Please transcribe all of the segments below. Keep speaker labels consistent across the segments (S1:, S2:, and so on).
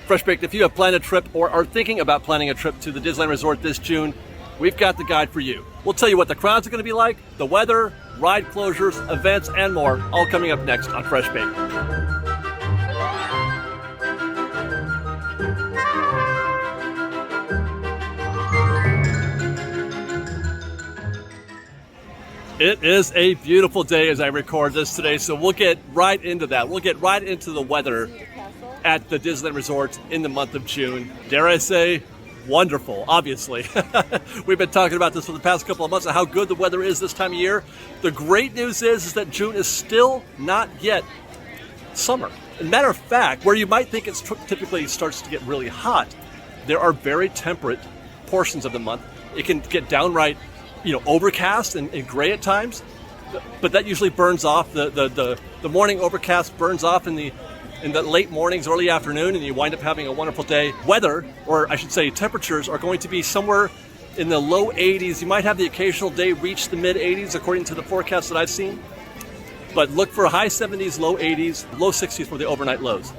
S1: Fresh Baked, if you have planned a trip or are thinking about planning a trip to the Disneyland Resort this June, we've got the guide for you. We'll tell you what the crowds are going to be like, the weather, ride closures, events, and more, all coming up next on Fresh Baked. It is a beautiful day as I record this today, so we'll get right into that. We'll get right into the weather at the Disneyland Resort in the month of June. Dare I say, wonderful, obviously. We've been talking about this for the past couple of months, how good the weather is this time of year. The great news is that June is still not yet summer. As a matter of fact, where you might think it typically starts to get really hot, there are very temperate portions of the month. It can get downright overcast and gray at times, but that usually burns off. The morning overcast burns off in the late mornings, early afternoon, and you wind up having a wonderful day. Weather, or I should say temperatures, are going to be somewhere in the low 80s. You might have the occasional day reach the mid 80s according to the forecast that I've seen, but look for high 70s, low 80s, low 60s for the overnight lows.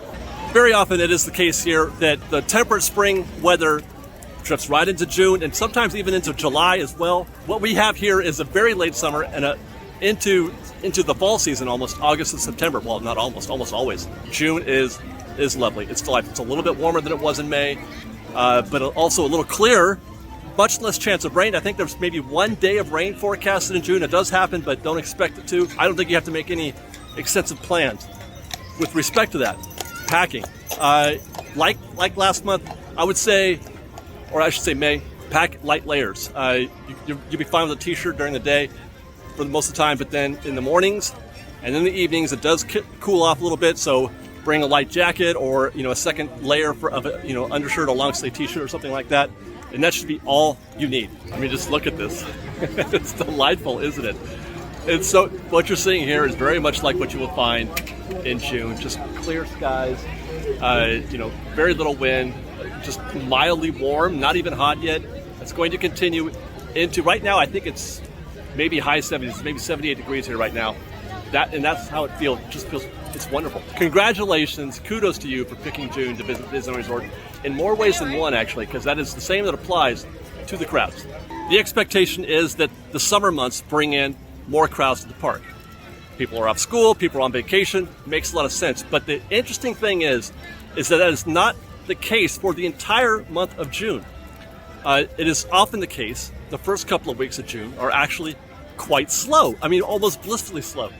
S1: Very often it is the case here that the temperate spring weather drifts right into June and sometimes even into July as well. What we have here is a very late summer and into the fall season, almost August and September. Well, not almost always. June is lovely. It's delightful. It's a little bit warmer than it was in May, but also a little clearer. Much less chance of rain. I think there's maybe one day of rain forecasted in June. It does happen, but don't expect it to. I don't think you have to make any extensive plans with respect to that. Packing, like last month, I would say, or I should say May, pack light layers. You'll be fine with a t-shirt during the day for most of the time, but then in the mornings and in the evenings, it does cool off a little bit, so bring a light jacket or a second layer of undershirt, a long sleeve t-shirt or something like that, and that should be all you need. I mean, just look at this. It's delightful, isn't it? And so what you're seeing here is very much like what you will find in June. Just clear skies, very little wind, just mildly warm, not even hot yet. It's going to continue into, right now I think it's maybe high 70s, maybe 78 degrees here right now. That's how it feels. It just feels, it's wonderful. Congratulations, kudos to you for picking June to visit Disneyland Resort in more ways than one, actually, because that is the same that applies to the crowds. The expectation is that the summer months bring in more crowds to the park. People are off school, people are on vacation, makes a lot of sense. But the interesting thing is that is not the case for the entire month of June. It is often the case the first couple of weeks of June are actually quite slow. I mean, almost blissfully slow.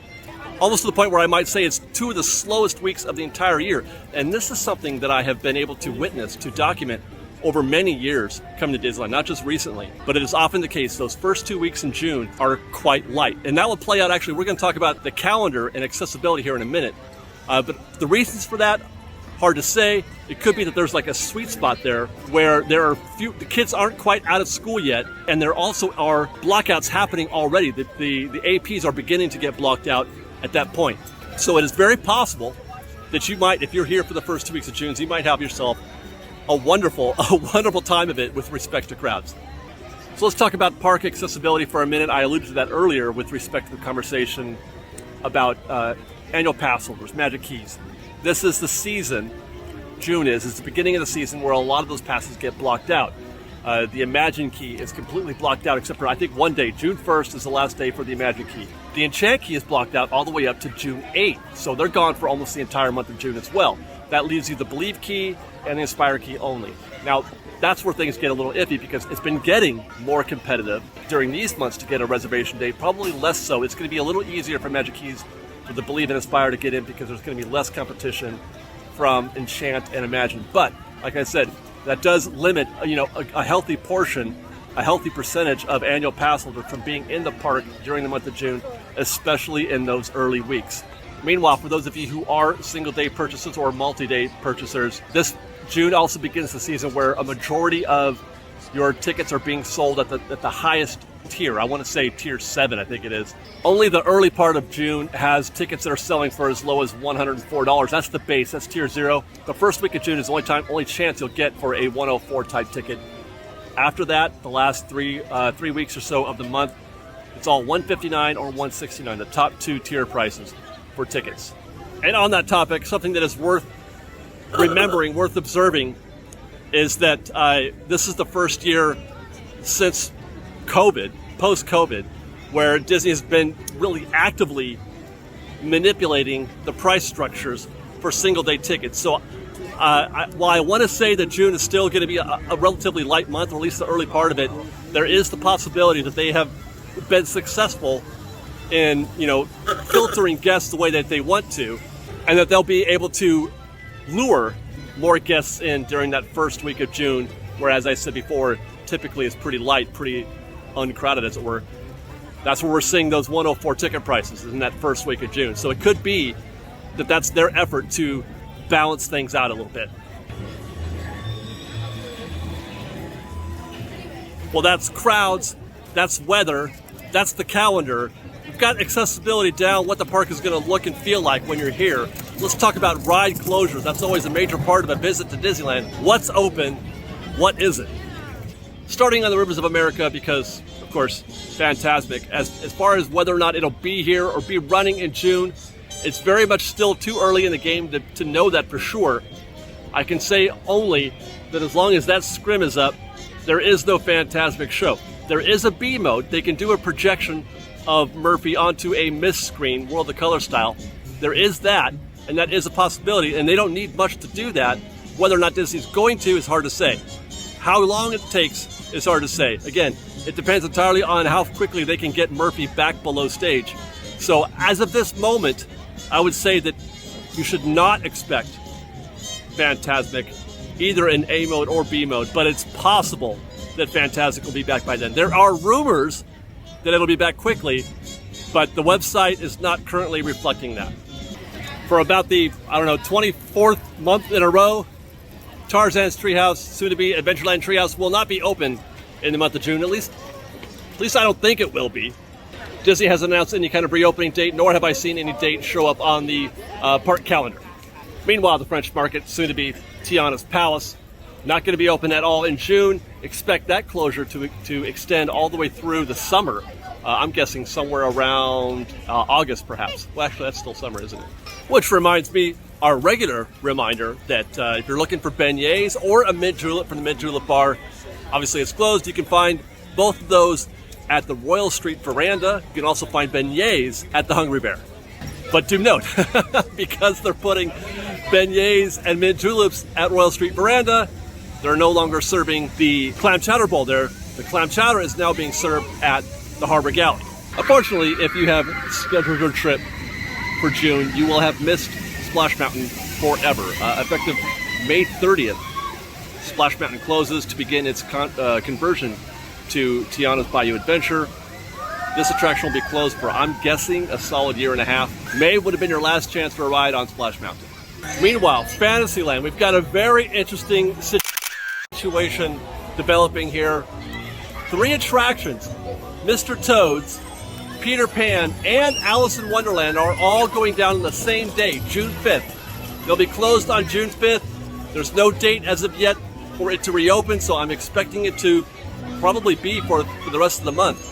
S1: Almost to the point where I might say it's two of the slowest weeks of the entire year. And this is something that I have been able to witness, to document over many years coming to Disneyland, not just recently, but it is often the case. Those first 2 weeks in June are quite light. And that will play out, actually, we're going to talk about the calendar and accessibility here in a minute. But the reasons for that, hard to say. It could be that there's like a sweet spot there where the kids aren't quite out of school yet, and there also are blockouts happening already. The APs are beginning to get blocked out at that point. So it is very possible that you might, if you're here for the first 2 weeks of June, you might have yourself a wonderful time of it with respect to crowds. So let's talk about park accessibility for a minute. I alluded to that earlier with respect to the conversation about annual pass holders, Magic Keys. This is the season, June is. It's the beginning of the season where a lot of those passes get blocked out. The Imagine Key is completely blocked out except for, I think, one day. June 1st is the last day for the Imagine Key. The Enchant Key is blocked out all the way up to June 8th. So they're gone for almost the entire month of June as well. That leaves you the Believe Key and the Inspire Key only. Now, that's where things get a little iffy because it's been getting more competitive during these months to get a reservation date, probably less so. It's going to be a little easier for Magic Keys for the Believe and Inspire to get in because there's going to be less competition from Enchant and Imagine. But, like I said, that does limit, a healthy portion, a healthy percentage of annual pass holders from being in the park during the month of June, especially in those early weeks. Meanwhile, for those of you who are single-day purchasers or multi-day purchasers, this June also begins the season where a majority of your tickets are being sold at the highest tier. I want to say tier 7, I think it is. Only the early part of June has tickets that are selling for as low as $104. That's the base. That's tier 0. The first week of June is the only chance you'll get for a 104 type ticket. After that, the last three weeks or so of the month, it's all $159 or $169, the top 2 tier prices for tickets. And on that topic, something that is worth remembering, worth observing, is that this is the first year since COVID, post-COVID, where Disney has been really actively manipulating the price structures for single-day tickets. So while I want to say that June is still going to be a relatively light month, or at least the early part of it, there is the possibility that they have been successful in, filtering guests the way that they want to, and that they'll be able to lure more guests in during that first week of June, where, as I said before, typically is pretty light, pretty uncrowded, as it were. That's where we're seeing those 104 ticket prices in that first week of June. So it could be that that's their effort to balance things out a little bit. Well, that's crowds, that's weather, that's the calendar. We've got accessibility down, what the park is going to look and feel like when you're here. Let's talk about ride closures. That's always a major part of a visit to Disneyland. What's open? What isn't? Starting on the Rivers of America, because, of course, Fantasmic. As far as whether or not it'll be here or be running in June, it's very much still too early in the game to know that for sure. I can say only that as long as that scrim is up, there is no Fantasmic show. There is a B mode. They can do a projection of Murphy onto a mist screen, World of Color style. There is that, and that is a possibility, and they don't need much to do that. Whether or not Disney's going to is hard to say. How long it takes is hard to say. Again, it depends entirely on how quickly they can get Murphy back below stage. So as of this moment, I would say that you should not expect Fantasmic either in A mode or B mode, but it's possible that Fantasmic will be back by then. There are rumors that it'll be back quickly, but the website is not currently reflecting that. For about the, 24th month in a row, Tarzan's Treehouse, soon to be Adventureland Treehouse, will not be open in the month of June. At least I don't think it will be. Disney hasn't announced any kind of reopening date, nor have I seen any date show up on the park calendar. Meanwhile, the French market, soon to be Tiana's Palace, not going to be open at all in June. Expect that closure to extend all the way through the summer. I'm guessing somewhere around August, perhaps. Well, actually, that's still summer, isn't it? Which reminds me, our regular reminder that if you're looking for beignets or a mint julep from the Mint Julep Bar, obviously it's closed. You can find both of those at the Royal Street Veranda. You can also find beignets at the Hungry Bear. But do note, because they're putting beignets and mint juleps at Royal Street Veranda, they're no longer serving the clam chowder bowl there. The clam chowder is now being served at the Harbor Galley. Unfortunately, if you have scheduled your trip for June, you will have missed Splash Mountain forever. Effective May 30th, Splash Mountain closes to begin its conversion to Tiana's Bayou Adventure. This attraction will be closed for, I'm guessing, a solid year and a half. May would have been your last chance for a ride on Splash Mountain. Meanwhile, Fantasyland, we've got a very interesting situation developing here. 3 attractions, Mr. Toad's, Peter Pan, and Alice in Wonderland are all going down on the same day, June 5th. They'll be closed on June 5th. There's no date as of yet for it to reopen, so I'm expecting it to probably be for the rest of the month.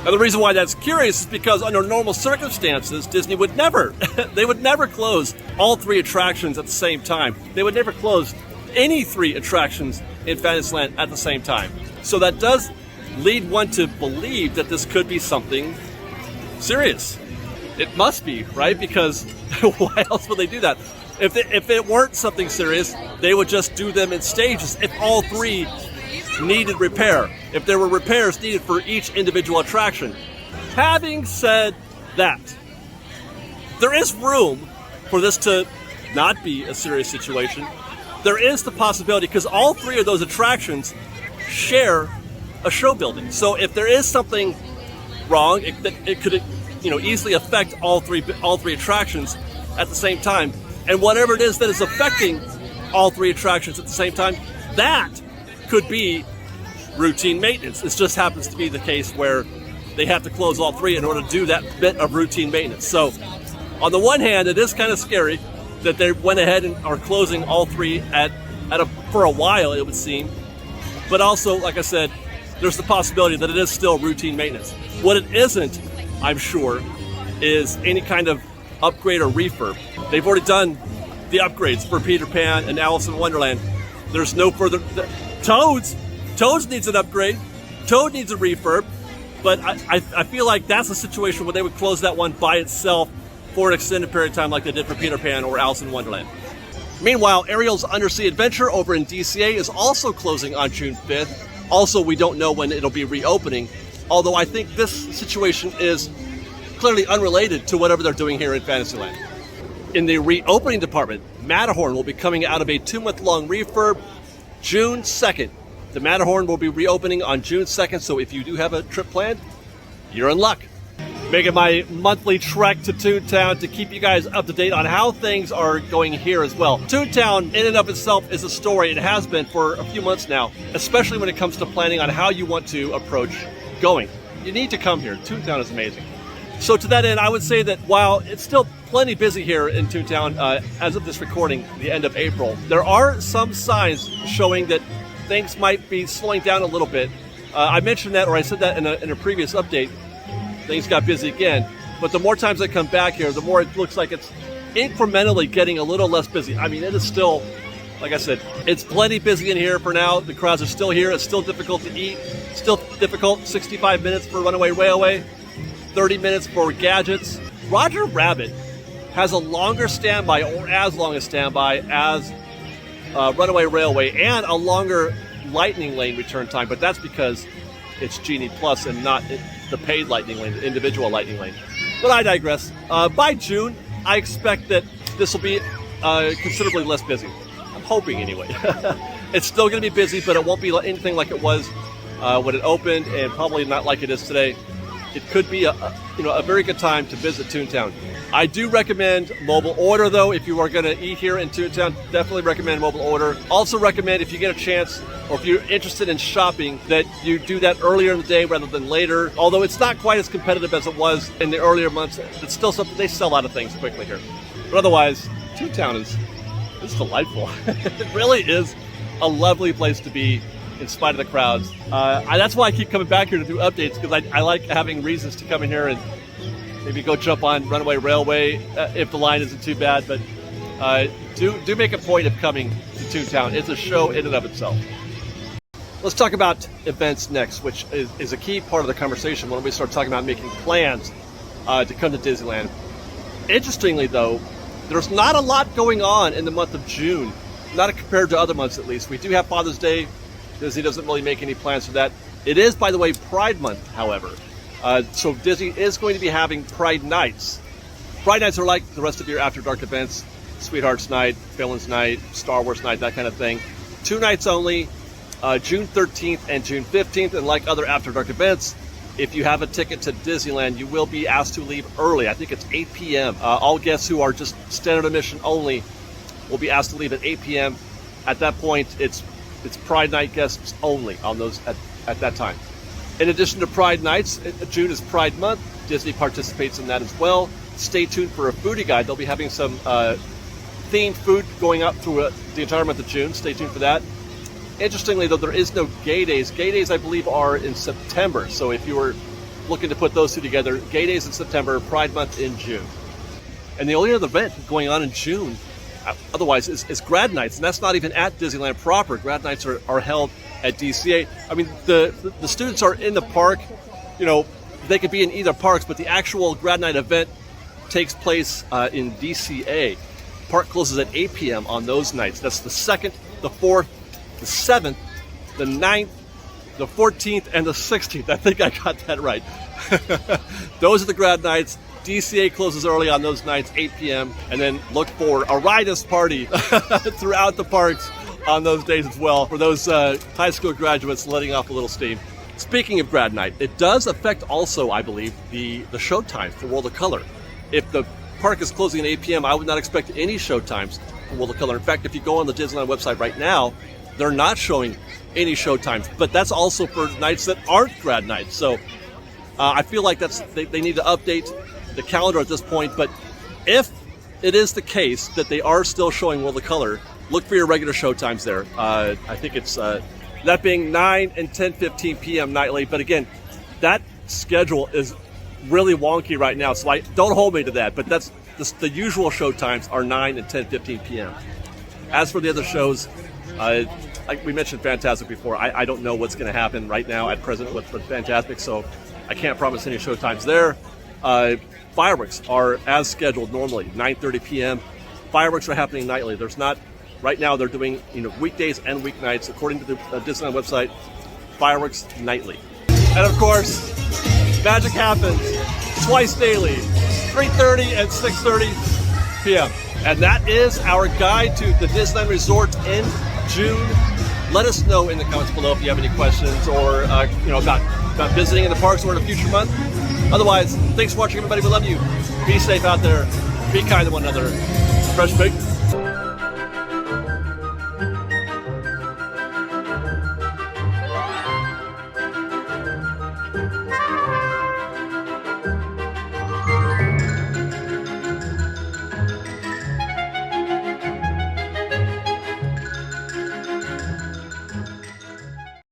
S1: Now, the reason why that's curious is because under normal circumstances, Disney would never, they would never close all 3 attractions at the same time. They would never close any 3 attractions in Fantasyland at the same time. So that does lead one to believe that this could be something serious. It must be, right? Because why else would they do that? If it weren't something serious, they would just do them in stages if all 3 needed repair, if there were repairs needed for each individual attraction. Having said that, there is room for this to not be a serious situation. There is the possibility, because all 3 of those attractions share a show building. So if there is something wrong, it could easily affect all three attractions at the same time. And whatever it is that is affecting all 3 attractions at the same time, that could be routine maintenance. It just happens to be the case where they have to close all 3 in order to do that bit of routine maintenance. So on the one hand, it is kind of scary that they went ahead and are closing all 3 for a while, it would seem. But also, like I said, there's the possibility that it is still routine maintenance. What it isn't, I'm sure, is any kind of upgrade or refurb. They've already done the upgrades for Peter Pan and Alice in Wonderland. There's no further... Toads needs an upgrade. Toad needs a refurb. But I feel like that's a situation where they would close that one by itself for an extended period of time like they did for Peter Pan or Alice in Wonderland. Meanwhile, Ariel's Undersea Adventure over in DCA is also closing on June 5th. Also, we don't know when it'll be reopening, although I think this situation is clearly unrelated to whatever they're doing here in Fantasyland. In the reopening department, Matterhorn will be coming out of a 2-month-long refurb June 2nd. The Matterhorn will be reopening on June 2nd, so if you do have a trip planned, you're in luck. Making my monthly trek to Toontown to keep you guys up to date on how things are going here as well. Toontown, in and of itself, is a story. It has been for a few months now, especially when it comes to planning on how you want to approach going. You need to come here. Toontown is amazing. So to that end, I would say that while it's still plenty busy here in Toontown, as of this recording, the end of April, there are some signs showing that things might be slowing down a little bit. I mentioned that, or I said that in a previous update. Things got busy again. But the more times I come back here, the more it looks like it's incrementally getting a little less busy. I mean, it is still, like I said, it's plenty busy in here for now. The crowds are still here. It's still difficult to eat. Still difficult. 65 minutes for Runaway Railway. 30 minutes for Gadgets. Roger Rabbit has a longer standby, or as long a standby, as Runaway Railway, and a longer Lightning Lane return time, but that's because it's Genie Plus and not the paid Lightning Lane, the individual Lightning Lane. But I digress. By June, I expect that this will be considerably less busy. I'm hoping anyway. It's still going to be busy, but it won't be anything like it was when it opened, and probably not like it is today. It could be a very good time to visit Toontown. I do recommend mobile order, though. If you are going to eat here in Toontown, definitely recommend mobile order. Also recommend, if you get a chance, or if you're interested in shopping, that you do that earlier in the day rather than later. Although it's not quite as competitive as it was in the earlier months, it's still something. They sell out of things quickly here. But otherwise, Toontown is delightful. It really is a lovely place to be, in spite of the crowds. That's why I keep coming back here to do updates, because I like having reasons to come in here and maybe go jump on Runaway Railway if the line isn't too bad. But do make a point of coming to Toontown. It's a show in and of itself. Let's talk about events next, which is a key part of the conversation when we start talking about making plans to come to Disneyland. Interestingly, though, there's not a lot going on in the month of June, not compared to other months at least. We do have Father's Day. Disney doesn't really make any plans for that. It is, by the way, Pride Month, however. So Disney is going to be having Pride Nights. Pride Nights are like the rest of your After Dark events. Sweethearts Night, Villains Night, Star Wars Night, that kind of thing. 2 nights only, June 13th and June 15th. And like other After Dark events, if you have a ticket to Disneyland, you will be asked to leave early. I think it's 8 p.m. All guests who are just standard admission only will be asked to leave at 8 p.m. At that point, it's Pride Night guests only on those at that time. In addition to Pride Nights, June is Pride Month. Disney participates in that as well. Stay tuned for a foodie guide. They'll be having some themed food going up through the entire month of June. Stay tuned for that. Interestingly, though, there is no Gay Days. Gay Days, I believe, are in September. So if you were looking to put those two together, Gay Days in September, Pride Month in June. And the only other event going on in June otherwise is grad nights, and that's not even at Disneyland proper. Grad nights are held at DCA. I mean, the students are in the park. They could be in either parks, but the actual grad night event takes place in DCA. Park closes at 8 p.m. on those nights. That's the 2nd, the 4th, the 7th, the 9th, the 14th, and the 16th. I think I got that right. Those are the grad nights. DCA closes early on those nights, 8 p.m. And then look for a riotous party throughout the parks on those days as well for those high school graduates letting off a little steam. Speaking of grad night, it does affect also, I believe, the show times for World of Color. If the park is closing at 8 p.m., I would not expect any show times for World of Color. In fact, if you go on the Disneyland website right now, they're not showing any show times. But that's also for nights that aren't grad nights. So I feel like they need to update the calendar at this point. But if it is the case that they are still showing World of Color, look for your regular show times there. I think it's that being 9 and 10:15 p.m. nightly. But again, that schedule is really wonky right now, so don't hold me to that. But the usual show times are 9 and 10:15 p.m. As for the other shows, like we mentioned Fantastic before, I don't know what's going to happen right now at present with Fantastic, so I can't promise any show times there. Fireworks are as scheduled normally, 9:30 p.m. Fireworks are happening nightly. There's not, right now they're doing weekdays and weeknights, according to the Disneyland website, fireworks nightly. And of course, magic happens twice daily, 3:30 and 6:30 p.m. And that is our guide to the Disneyland Resort in June. Let us know in the comments below if you have any questions or about visiting in the parks or in a future month. Otherwise, thanks for watching, everybody. We love you. Be safe out there. Be kind to one another. Fresh baked.